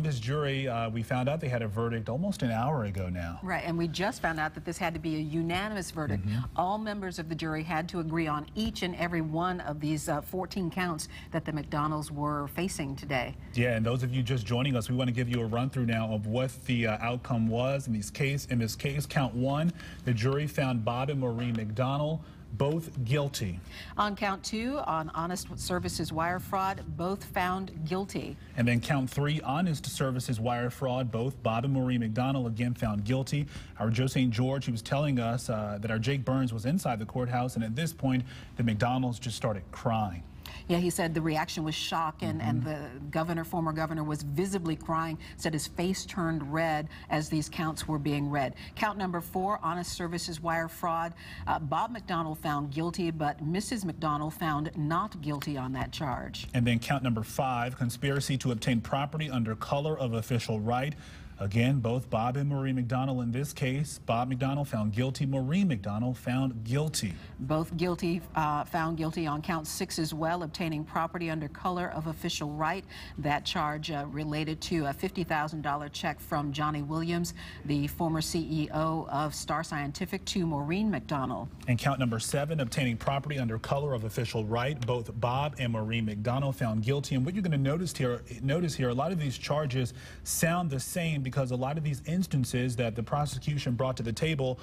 This jury, we found out they had a verdict almost an hour ago now. Right, and we just found out that this had to be a unanimous verdict. All members of the jury had to agree on each and every one of these 14 counts that the McDonnells were facing today. Yeah, and those of you just joining us, we want to give you a run through now of what the outcome was in this case. In this case, count one, the jury found Bob and Maureen McDonnell both guilty. On count two, on honest services wire fraud, both found guilty. And then count three, honest services wire fraud, both Bob and Maureen McDonnell again found guilty. Our Joe St. George, he was telling us that our Jake Burns was inside the courthouse, and at this point, the McDonnells just started crying. Yeah, he said the reaction was shock, and the former governor was visibly crying, said his face turned red as these counts were being read. Count number four, honest services wire fraud. Bob McDonnell found guilty, but Mrs. McDonnell found not guilty on that charge. And then count number five, conspiracy to obtain property under color of official right. Again, both Bob and Maureen McDonnell in this case. Bob McDonnell found guilty. Maureen McDonnell found guilty. Both guilty, found guilty on count six as well, obtaining property under color of official right. That charge related to a $50,000 check from Johnny Williams, the former CEO of Star Scientific, to Maureen McDonnell. And count number seven, obtaining property under color of official right. Both Bob and Maureen McDonnell found guilty. And what you're going to notice here, a lot of these charges sound the same, because a lot of these instances that the prosecution brought to the table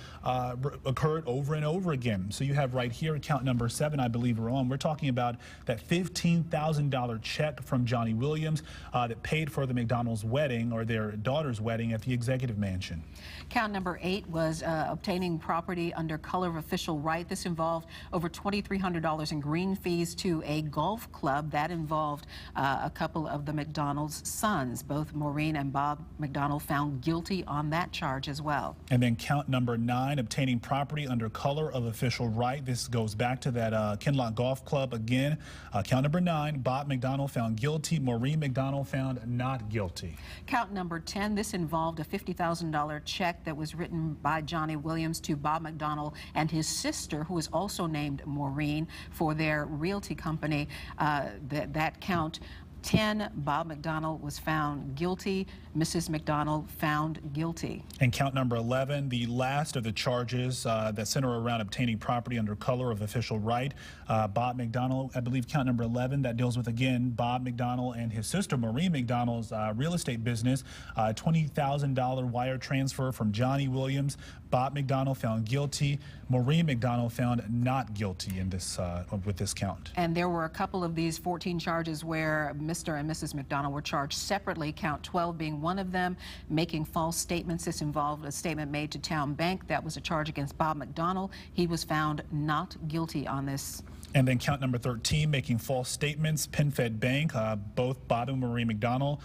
occurred over and over again. So you have right here, count number seven, I believe we're talking about that $15,000 check from Johnny Williams that paid for the McDonnells' wedding, or their daughter's wedding, at the executive mansion. Count number eight was obtaining property under color of official right. This involved over $2,300 in green fees to a golf club. That involved a couple of the McDonnells' sons. Both Maureen and Bob McDonnell found guilty on that charge as well. And then count number nine, obtaining property under color of official right. This goes back to that Kinloch Golf Club again. Count number nine, Bob McDonnell found guilty. Maureen McDonnell found not guilty. Count number 10, this involved a $50,000 check that was written by Johnny Williams to Bob McDonnell and his sister, who is also named Maureen, for their realty company. That count 10, Bob McDonnell was found guilty. Mrs. McDonnell found guilty. And count number 11, the last of the charges that center around obtaining property under color of official right. Bob McDonnell, I believe count number 11, that deals with, again, Bob McDonnell and his sister Maureen McDonnell's real estate business. $20,000 wire transfer from Johnny Williams. Bob McDonnell found guilty. Maureen McDonnell found not guilty in this with this count. And there were a couple of these 14 charges where Mr. and Mrs. McDonnell were charged separately, count 12 being one of them. Making false statements. This involved a statement made to Town Bank. That was a charge against Bob McDonnell. He was found not guilty on this. And then count number 13, making false statements, PenFed Bank, both Bob and Maureen McDonnell.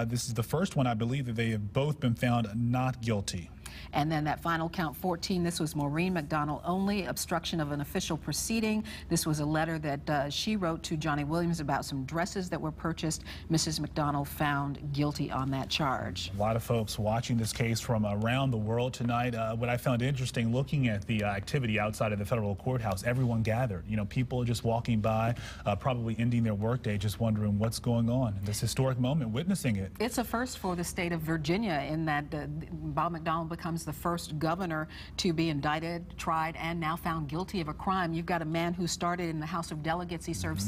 This is the first one, I believe, that they have both been found not guilty. And then that final count 14, this was Maureen McDonnell only, obstruction of an official proceeding. This was a letter that she wrote to Johnny Williams about some dresses that were purchased. Mrs. McDonnell found guilty on that charge. A lot of folks watching this case from around the world tonight. What I found interesting, looking at the activity outside of the federal courthouse, everyone gathered. You know, people just walking by, probably ending their workday, just wondering what's going on. This historic moment, witnessing it. It's a first for the state of Virginia in that Bob McDonnell becomes the first governor to be indicted, tried, and now found guilty of a crime. You've got a man who started in the House of Delegates. He served